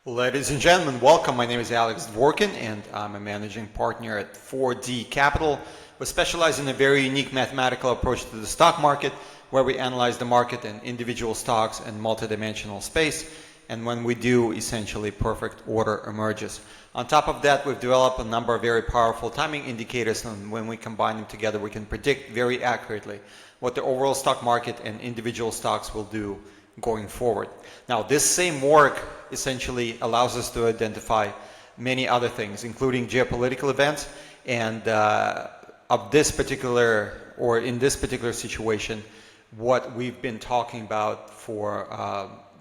Ladies and gentlemen, welcome. My name is Alex Dvorkin, and I'm a managing partner at 4D Capital. We specialize in a very unique mathematical approach to the stock market, where we analyze the market and individual stocks in multidimensional space. And when we do, essentially perfect order emerges. On top of that, we've developed a number of very powerful timing indicators, and when we combine them together, we can predict very accurately what the overall stock market and individual stocks will do going forward. Now, this same work essentially allows us to identify many other things, including geopolitical events, and of this particular, or in this particular situation, what we've been talking about for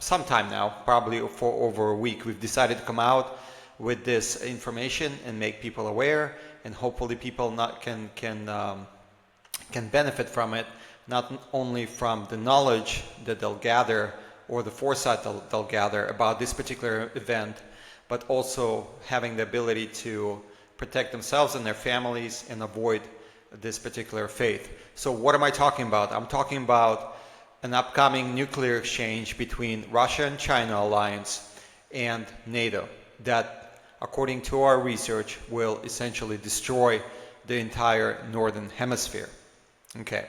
some time now, probably for over a week. We've decided to come out with this information and make people aware, and hopefully people can benefit from it, not only from the knowledge that they'll gather or the foresight they'll gather about this particular event, but also having the ability to protect themselves and their families and avoid this particular fate. So what am I talking about? I'm talking about an upcoming nuclear exchange between Russia and China alliance and NATO that, according to our research, will essentially destroy the entire northern hemisphere. Okay.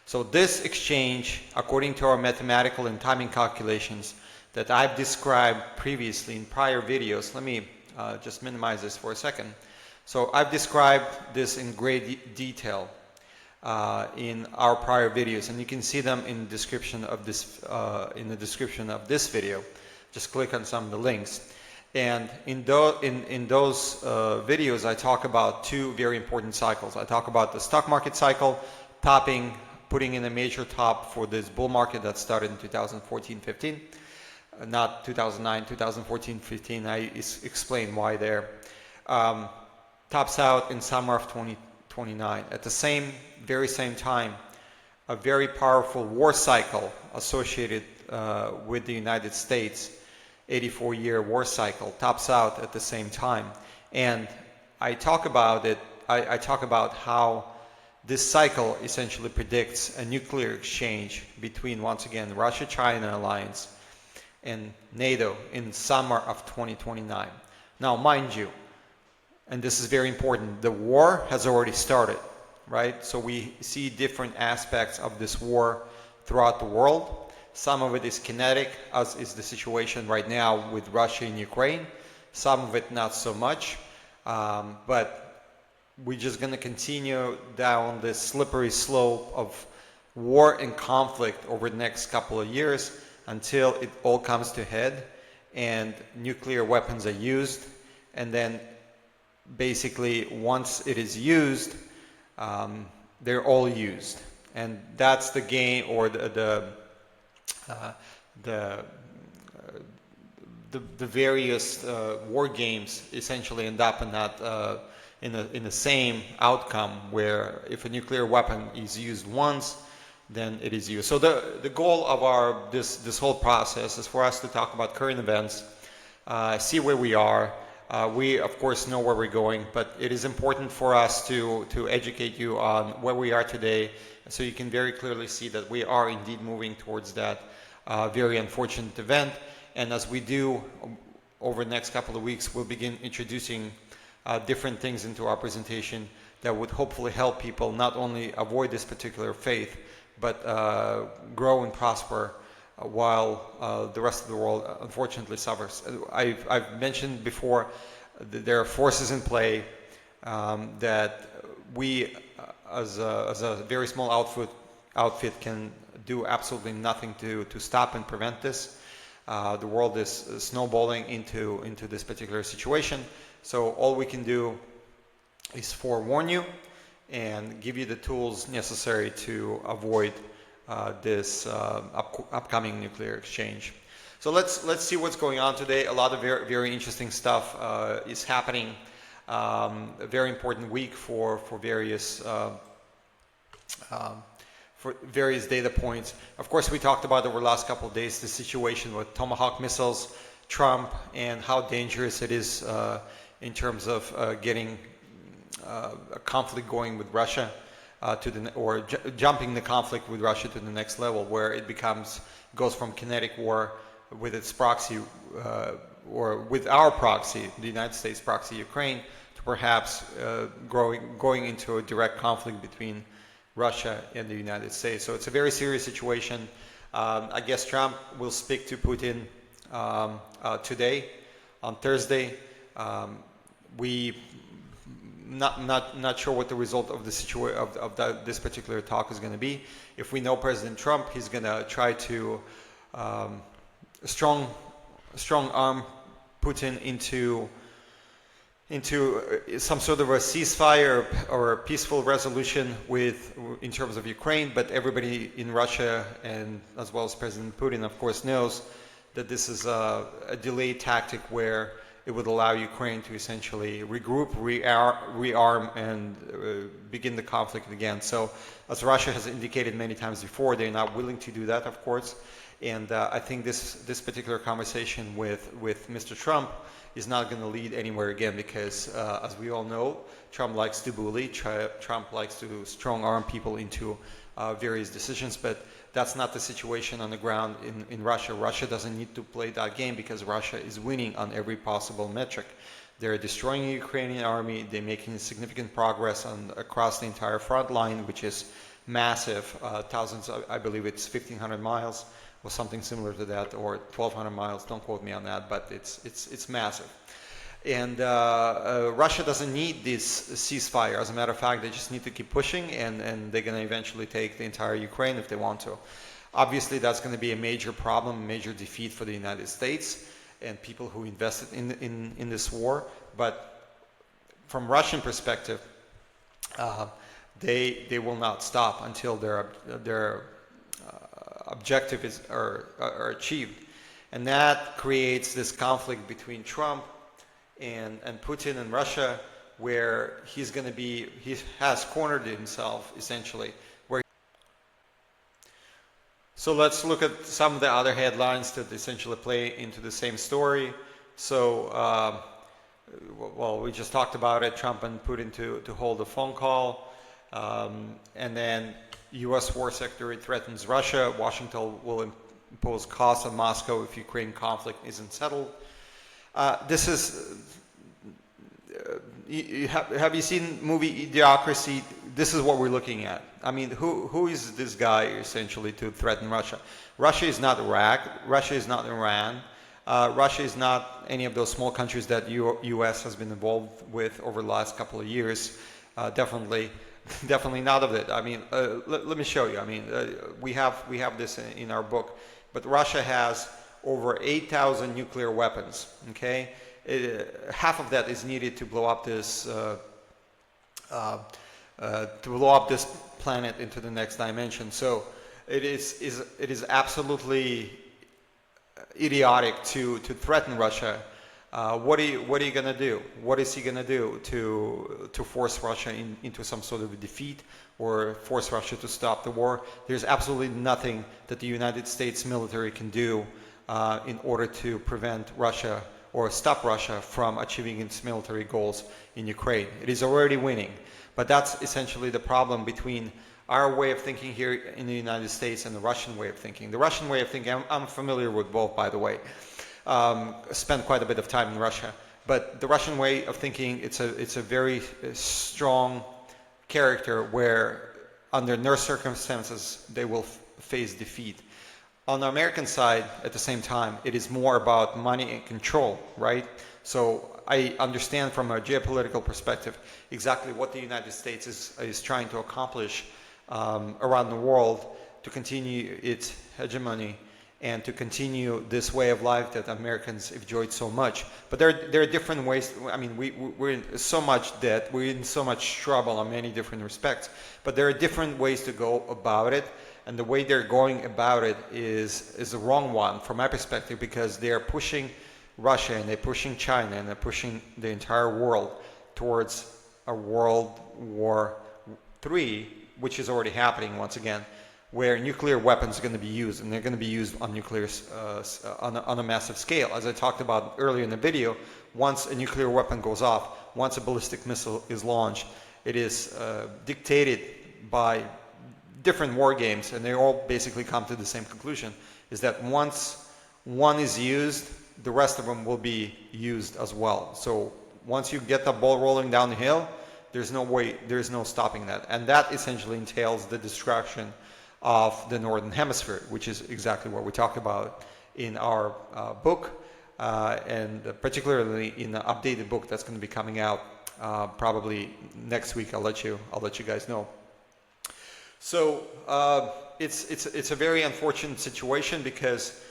So this exchange, according to our mathematical and timing calculations that I've described previously in prior videos, let me just minimize this for a second. So I've described this in great detail in our prior videos, and you can see them in the description of this video. Just click on some of the links. And in those videos, I talk about two very important cycles. I talk about the stock market cycle, putting in a major top for this bull market that started in 2014-15, not 2009, 2014-15. I explain why there. Tops out in summer of 2029. At the very same time, a very powerful war cycle associated with the United States, 84-year war cycle, tops out at the same time. And I talk about it. I talk about how this cycle essentially predicts a nuclear exchange between, once again, Russia-China alliance and NATO in summer of 2029. Now, mind you, and this is very important, the war has already started, right? So we see different aspects of this war throughout the world. Some of it is kinetic, as is the situation right now with Russia and Ukraine. Some of it not so much, but we're just going to continue down this slippery slope of war and conflict over the next couple of years until it all comes to head and nuclear weapons are used. And then basically once it is used, they're all used. And that's the game, or the various war games essentially end up in that in the same outcome, where if a nuclear weapon is used once, then it is used. So the goal of this whole process is for us to talk about current events, see where we are. We of course know where we're going, but it is important for us to educate you on where we are today, so you can very clearly see that we are indeed moving towards that very unfortunate event. And as we do over the next couple of weeks, we'll begin introducing different things into our presentation that would hopefully help people not only avoid this particular fate, but grow and prosper while the rest of the world unfortunately suffers. I've mentioned before that there are forces in play that we as a very small outfit can do absolutely nothing to stop and prevent this. The world is snowballing into this particular situation. So all we can do is forewarn you and give you the tools necessary to avoid this upcoming nuclear exchange. So let's see what's going on today. A lot of very interesting stuff is happening. A very important week for various data points. Of course, we talked about over the last couple of days the situation with Tomahawk missiles, Trump, and how dangerous it is in terms of getting a conflict going with Russia jumping the conflict with Russia to the next level, where it goes from kinetic war with its proxy or with our proxy, the United States proxy Ukraine, to perhaps going into a direct conflict between Russia and the United States. So it's a very serious situation. I guess Trump will speak to Putin today, on Thursday. We not sure what the result of the situation of this particular talk is going to be. If we know President Trump, he's going to try to strong arm Putin into some sort of a ceasefire or a peaceful resolution in terms of Ukraine. But everybody in Russia, and as well as President Putin, of course, knows that this is a delayed tactic where it would allow Ukraine to essentially regroup, rearm, and begin the conflict again. So, as Russia has indicated many times before, they're not willing to do that, of course. And I think this particular conversation with Mr. Trump is not going to lead anywhere again, because as we all know, Trump likes to bully. Trump likes to strong arm people into various decisions, but that's not the situation on the ground in Russia. Russia doesn't need to play that game because Russia is winning on every possible metric. They're destroying the Ukrainian army. They're making significant progress across the entire front line, which is massive. Thousands, I believe it's 1,500 miles or something similar to that, or 1,200 miles. Don't quote me on that, but it's massive. And Russia doesn't need this ceasefire. As a matter of fact, they just need to keep pushing, and they're going to eventually take the entire Ukraine if they want to. Obviously, that's going to be a major problem, a major defeat for the United States and people who invested in this war. But from Russian perspective, they will not stop until their objective are achieved. And that creates this conflict between Trump and Putin and Russia, where he has cornered himself essentially. So let's look at some of the other headlines that essentially play into the same story. So, well, we just talked about it, Trump and Putin to hold a phone call, and then U.S. war secretary threatens Russia. Washington will impose costs on Moscow if Ukraine conflict isn't settled. This is, have you seen movie Idiocracy? This is what we're looking at. I mean, who is this guy essentially to threaten Russia? Russia is not Iraq. Russia is not Iran. Russia is not any of those small countries that U.S. has been involved with over the last couple of years. Definitely not of it. I mean, let me show you. I mean, we have this in our book, but Russia has over 8,000 nuclear weapons. Okay, half of that is needed to blow up this planet into the next dimension. So it is absolutely idiotic to threaten Russia. What are you going to do? What is he going to do to force Russia into some sort of a defeat or force Russia to stop the war? There's absolutely nothing that the United States military can do in order to prevent Russia or stop Russia from achieving its military goals in Ukraine. It is already winning. But that's essentially the problem between our way of thinking here in the United States and the Russian way of thinking. The Russian way of thinking, I'm familiar with both, by the way. Spent quite a bit of time in Russia. But the Russian way of thinking, it's a very strong character where under no circumstances they will face defeat. On the American side, at the same time, it is more about money and control, right? So I understand from a geopolitical perspective exactly what the United States is trying to accomplish around the world to continue its hegemony and to continue this way of life that Americans enjoyed so much. But there are different ways. I mean, we're in so much debt, we're in so much trouble in many different respects, but there are different ways to go about it. And the way they're going about it is the wrong one from my perspective, because they're pushing Russia and they're pushing China and they're pushing the entire world towards a World War III, which is already happening once again, where nuclear weapons are going to be used, and they're going to be used on nuclear on a massive scale. As I talked about earlier in the video, once a nuclear weapon goes off, once a ballistic missile is launched, it is dictated by different war games, and they all basically come to the same conclusion, is that once one is used, the rest of them will be used as well. So once you get the ball rolling down the hill, there's no way, there's no stopping that. And that essentially entails the destruction of the Northern Hemisphere, which is exactly what we talked about in our book, and particularly in the updated book that's going to be coming out probably next week. I'll let you guys know. So it's a very unfortunate situation, because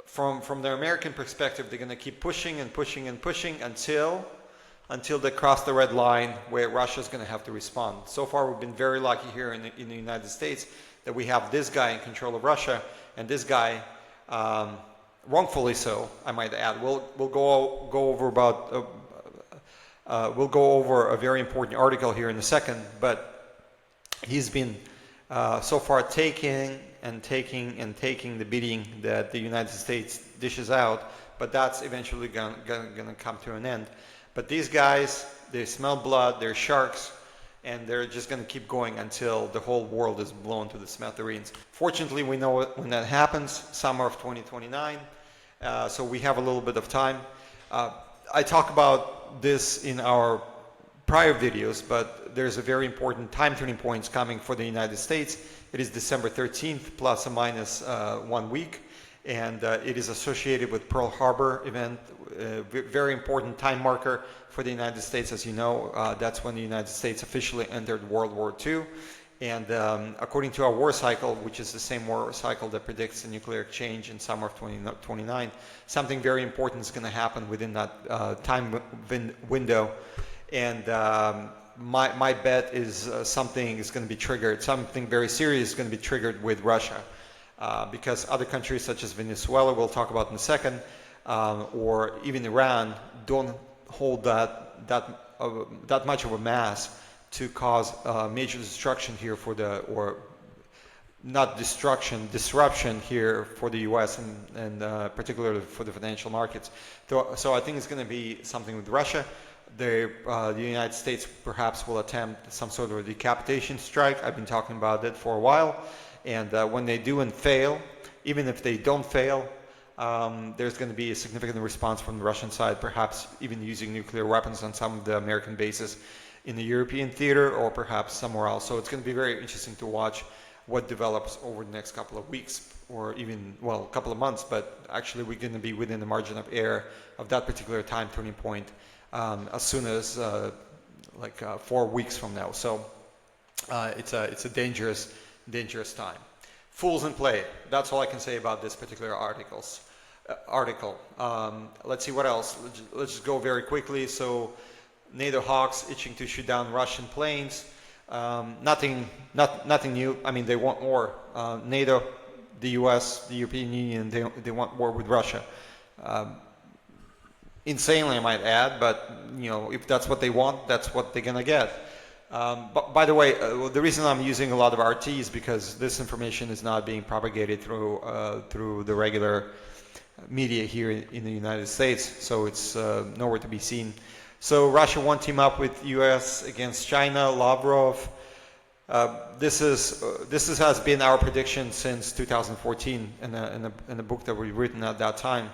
from the American perspective, they're going to keep pushing and pushing and pushing until they cross the red line where Russia's going to have to respond. So far, we've been very lucky here in the United States that we have this guy in control of Russia, and this guy, wrongfully so, I might add. We'll go over about we'll go over a very important article here in a second, but he's been so far taking the beating that the United States dishes out, but that's eventually going to come to an end. But these guys, they smell blood, they're sharks, and they're just going to keep going until the whole world is blown to the smithereens. Fortunately, we know when that happens, summer of 2029, so we have a little bit of time. I talk about this in our prior videos, but there's a very important time turning points coming for the United States. It is December 13th, plus or minus 1 week, and it is associated with Pearl Harbor event, very important time marker for the United States. As you know, that's when the United States officially entered World War II. And according to our war cycle, which is the same war cycle that predicts the nuclear exchange in summer of 2029, something very important is going to happen within that time window. And my bet is something is going to be triggered, something very serious is going to be triggered with Russia. Because other countries such as Venezuela, we'll talk about in a second, or even Iran, don't hold that much of a mass to cause major destruction here or not destruction, disruption here for the U.S. and particularly for the financial markets. So I think it's going to be something with Russia. The United States perhaps will attempt some sort of a decapitation strike. I've been talking about it for a while. And when they do and fail, even if they don't fail, there's going to be a significant response from the Russian side, perhaps even using nuclear weapons on some of the American bases in the European theater or perhaps somewhere else. So it's going to be very interesting to watch what develops over the next couple of weeks or even, well, a couple of months, but actually we're going to be within the margin of error of that particular time turning point as soon as 4 weeks from now. So it's a dangerous time. Fools in play. That's all I can say about this particular article. Let's see what else. Let's just go very quickly. So NATO hawks itching to shoot down Russian planes. Nothing new. I mean, they want war. NATO, the US, the European Union, they want war with Russia. Insanely, I might add, but if that's what they want, that's what they're gonna get. But by the way, the reason I'm using a lot of RT is because this information is not being propagated through the regular media here in the United States, so it's nowhere to be seen. So Russia won't team up with U.S. against China. Lavrov. This has been our prediction since 2014 in a book that we've written at that time.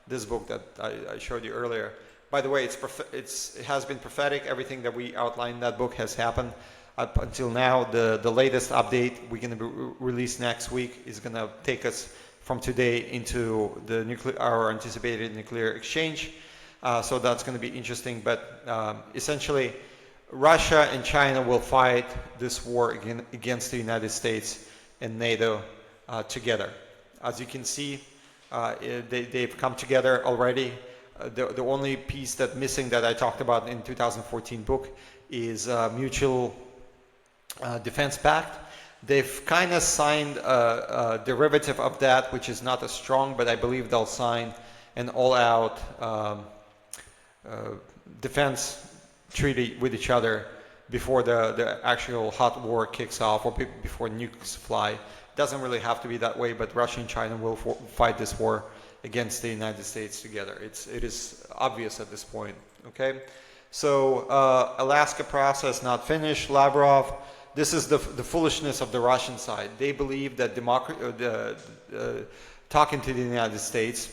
This book that I showed you earlier. By the way, it has been prophetic. Everything that we outlined in that book has happened up until now. The latest update we're going to be released next week is going to take us from today into our anticipated nuclear exchange. So that's going to be interesting. But essentially, Russia and China will fight this war against the United States and NATO together. As you can see, they've come together already. The only piece that's missing that I talked about in 2014 book is mutual defense pact. They've kind of signed a derivative of that, which is not as strong, but I believe they'll sign an all-out defense treaty with each other before the actual hot war kicks off or before nukes fly. Doesn't really have to be that way, but Russia and China will fight this war against the United States together. It is obvious at this point. Okay, so Alaska process not finished. Lavrov. This is the foolishness of the Russian side. They believe that talking to the United States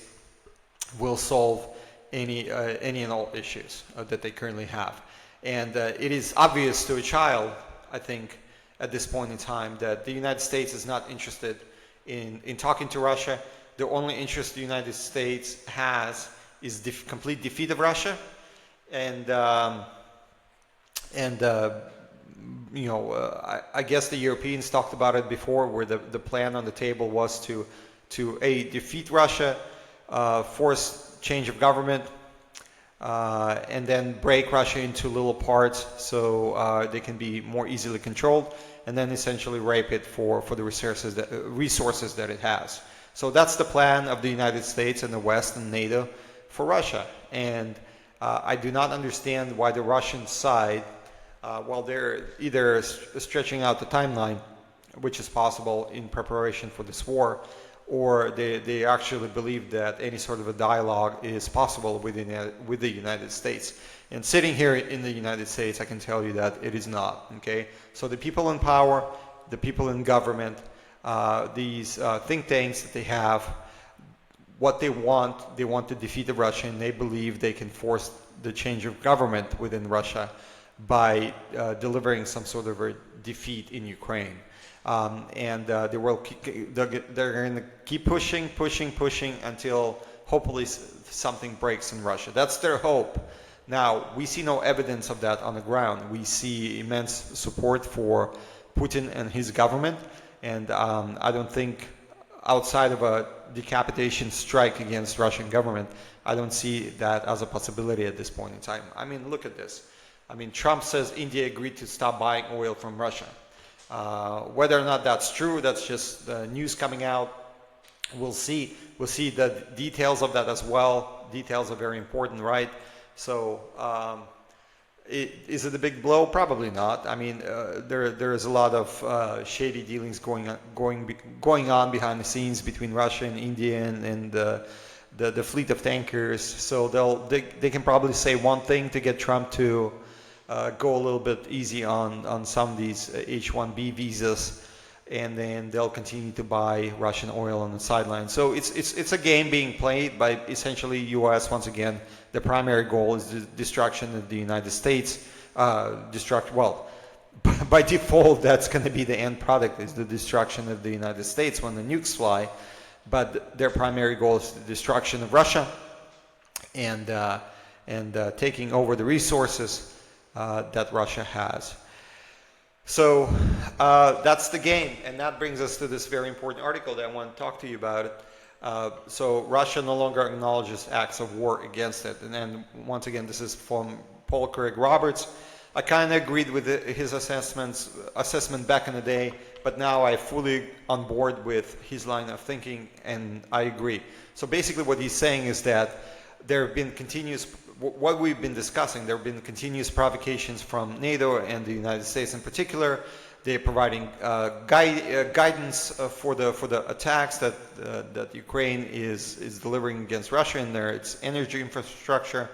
will solve any and all issues that they currently have. And it is obvious to a child, I think, at this point in time, that the United States is not interested in talking to Russia. The only interest the United States has is the complete defeat of Russia, and I guess the Europeans talked about it before, where the plan on the table was to defeat Russia, force change of government, and then break Russia into little parts so they can be more easily controlled, and then essentially rape it for the resources that it has. So that's the plan of the United States and the West and NATO for Russia. And I do not understand why the Russian side, while they're either stretching out the timeline, which is possible in preparation for this war, or they actually believe that any sort of a dialogue is possible with the United States. And sitting here in the United States, I can tell you that it is not. Okay, so the people in power, the people in government, these think tanks that they have, what they want to defeat the Russia, and they believe they can force the change of government within Russia by delivering some sort of a defeat in Ukraine. They're going to keep pushing until hopefully something breaks in Russia. That's their hope. Now, we see no evidence of that on the ground. We see immense support for Putin and his government, and I don't think, outside of a decapitation strike against Russian government, I don't see that as a possibility at this point in time. I mean, look at this. I mean, Trump says India agreed to stop buying oil from Russia. Whether or not that's true, that's just news coming out. We'll see. We'll see the details of that as well. Details are very important, right? So, is it a big blow? Probably not. I mean, there is a lot of shady dealings going on behind the scenes between Russia and India and the fleet of tankers. So they can probably say one thing to get Trump to go a little bit easy on some of these H-1B visas, and then they'll continue to buy Russian oil on the sidelines. So it's a game being played by essentially U.S. once again. The primary goal is the destruction of the United States. Well, by default, that's going to be the end product, is the destruction of the United States when the nukes fly. But their primary goal is the destruction of Russia and taking over the resources that Russia has. So that's the game, and that brings us to this very important article that I want to talk to you about. So Russia no longer acknowledges acts of war against it. And then once again, this is from Paul Craig Roberts. I kind of agreed with his assessment back in the day, but now I'm fully on board with his line of thinking, and I agree. So basically what he's saying is that there have been what we've been discussing, there have been continuous provocations from NATO and the United States in particular. They're providing guidance for the attacks that Ukraine is delivering against Russia in its energy infrastructure,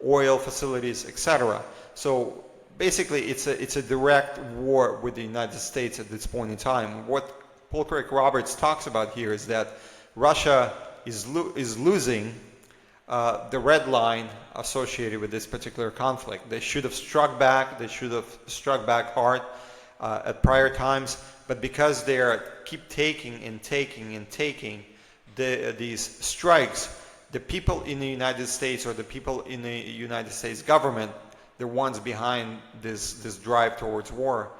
oil facilities, etc. So basically, it's a direct war with the United States at this point in time. What Paul Craig Roberts talks about here is that Russia is losing the red line associated with this particular conflict. They should have struck back. They should have struck back hard at prior times, but because they keep taking these strikes, the people in the United States, or the people in the United States government, the ones behind this drive towards war,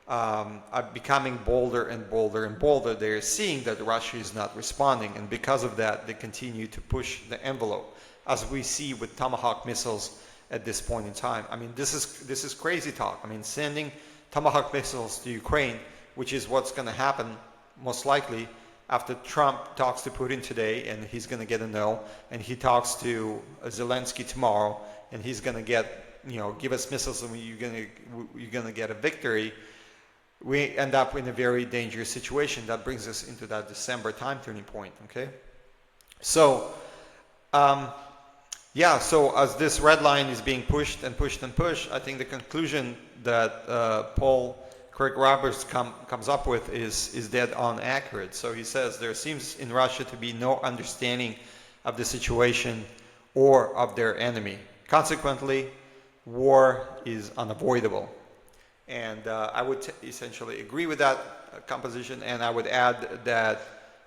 are becoming bolder and bolder and bolder. They're seeing that Russia is not responding, and because of that, they continue to push the envelope, as we see with Tomahawk missiles at this point in time. I mean, this is crazy talk. I mean, sending Tomahawk missiles to Ukraine, which is what's going to happen most likely after Trump talks to Putin today, and he's going to get a no, and he talks to Zelensky tomorrow, and he's going to get, give us missiles, and you're going to get a victory. We end up in a very dangerous situation. That brings us into that December time turning point. Okay, so so as this red line is being pushed and pushed and pushed, I think the conclusion that Paul Craig Roberts comes up with is dead on accurate. So he says there seems in Russia to be no understanding of the situation or of their enemy. Consequently, war is unavoidable. And I would essentially agree with that composition, and I would add that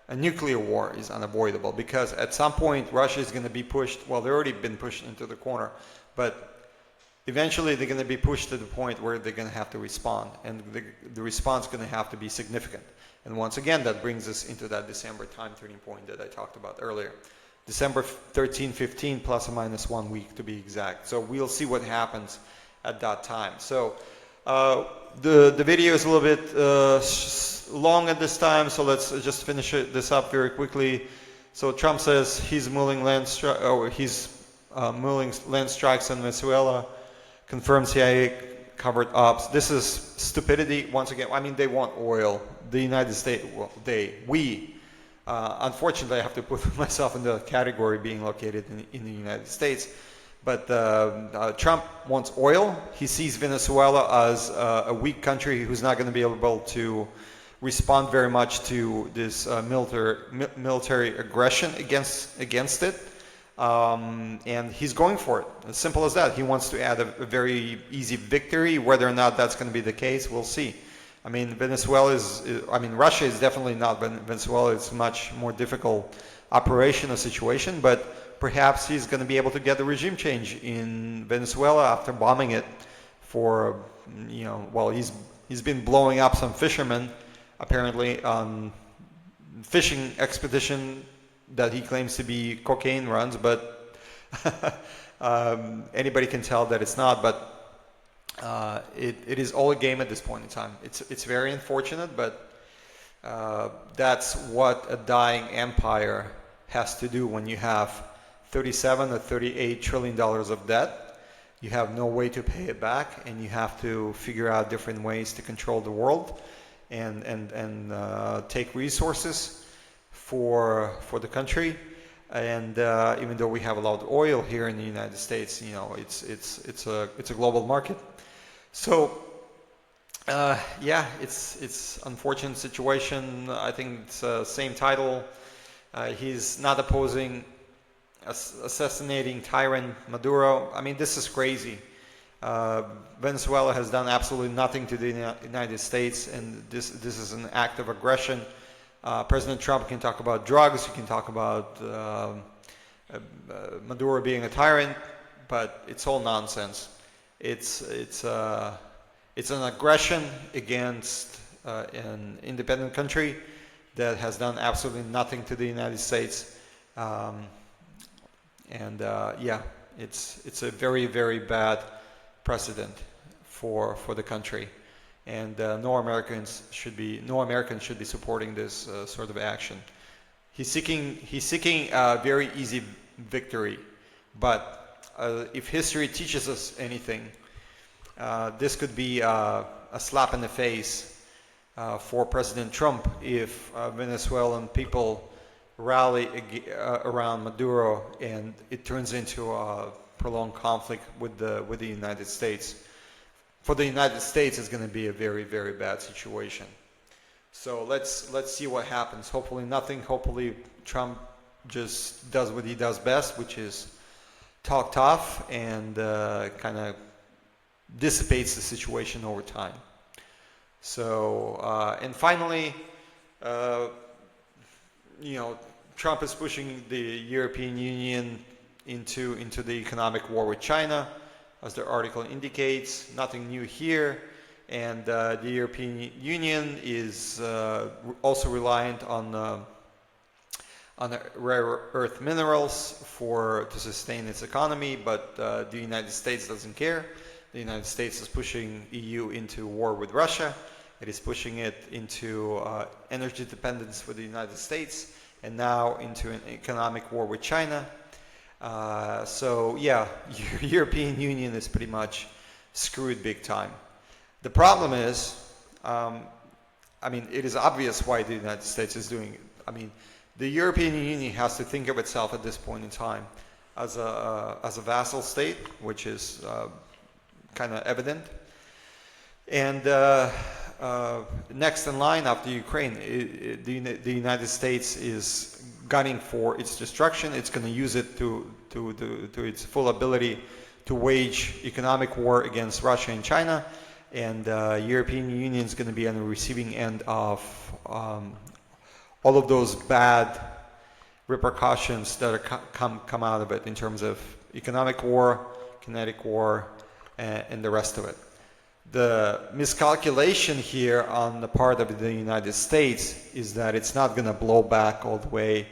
a nuclear war is unavoidable, because at some point Russia is going to be pushed, well, they've already been pushed into the corner, but eventually they're going to be pushed to the point where they're going to have to respond, and the response is going to have to be significant. And once again, that brings us into that December time turning point that I talked about earlier. December 13, 15, plus or minus 1 week to be exact. So we'll see what happens at that time. So the video is a little bit long at this time, so let's just finish this up very quickly. So Trump says he's mulling land strikes in Venezuela, confirms CIA covered ops. This is stupidity once again. I mean, they want oil. The United States, well, unfortunately, I have to put myself in the category being located in the United States. But Trump wants oil. He sees Venezuela as a weak country who's not going to be able to respond very much to this military aggression against it. And he's going for it. As simple as that. He wants to add a very easy victory. Whether or not that's going to be the case, we'll see. I mean, Russia is definitely not Venezuela. It's a much more difficult operational situation, but perhaps he's going to be able to get the regime change in Venezuela after bombing it for, well, he's been blowing up some fishermen, apparently, on fishing expedition that he claims to be cocaine runs, but anybody can tell that it's not. But it is all a game at this point in time. It's very unfortunate, but that's what a dying empire has to do when you have 37 or 38 trillion dollars of debt. You have no way to pay it back, and you have to figure out different ways to control the world and take resources for the country. And even though we have a lot of oil here in the United States, it's a global market. So yeah, it's unfortunate situation. I think it's same title. He's not opposing assassinating tyrant Maduro. I mean, this is crazy. Venezuela has done absolutely nothing to the United States, and this is an act of aggression. President Trump can talk about drugs, he can talk about Maduro being a tyrant, but it's all nonsense. It's an aggression against an independent country that has done absolutely nothing to the United States, yeah, it's a very, very bad precedent for the country, and no American should be supporting this sort of action. He's seeking a very easy victory, but if history teaches us anything, this could be a slap in the face for President Trump if Venezuelan people rally around Maduro and it turns into a prolonged conflict with the United States. For the United States, it's going to be a very, very bad situation. So let's see what happens. Hopefully nothing. Hopefully Trump just does what he does best, which is talk tough and kind of dissipates the situation over time. So and finally, Trump is pushing the European Union into the economic war with China, as the article indicates. Nothing new here, and the European Union is also reliant on rare earth minerals to sustain its economy, but the United States doesn't care. The United States is pushing EU into war with Russia. It is pushing it into energy dependence with the United States, and now into an economic war with China. So yeah, European Union is pretty much screwed big time. The problem is, it is obvious why the United States is doing it. The European Union has to think of itself at this point in time as a vassal state, which is kind of evident. And next in line after Ukraine. The United States is gunning for its destruction. It's going to use it to its full ability to wage economic war against Russia and China. And European Union is going to be on the receiving end of all of those bad repercussions that are come out of it in terms of economic war, kinetic war, and the rest of it. The miscalculation here on the part of the United States is that it's not going to blow back all the way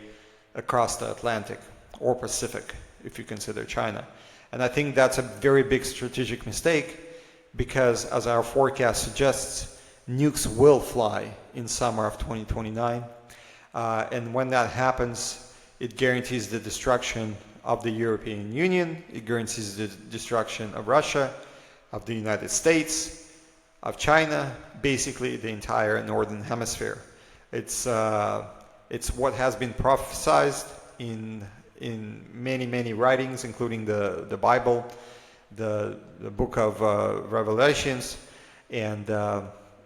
across the Atlantic or Pacific, if you consider China. And I think that's a very big strategic mistake, because as our forecast suggests, nukes will fly in summer of 2029. And when that happens, it guarantees the destruction of the European Union, it guarantees the destruction of Russia, of the United States, of China, basically the entire northern hemisphere. It's what has been prophesized in many writings, including the Bible, the book of Revelations, and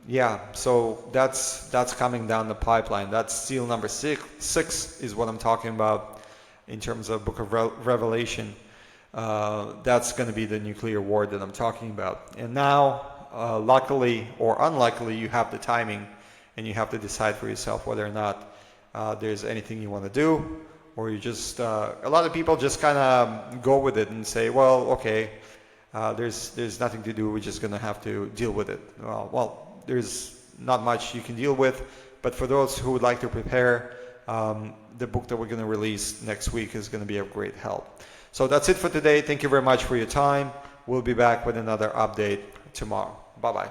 yeah, so that's coming down the pipeline. That's seal number six is what I'm talking about in terms of book of Revelation. That's going to be the nuclear war that I'm talking about. And now, luckily or unluckily, you have the timing, and you have to decide for yourself whether or not there's anything you want to do, or you just, a lot of people just kind of go with it and say, well, okay, there's nothing to do, we're just going to have to deal with it. Well, there's not much you can deal with, but for those who would like to prepare, the book that we're going to release next week is going to be of great help. So that's it for today. Thank you very much for your time. We'll be back with another update tomorrow. Bye-bye.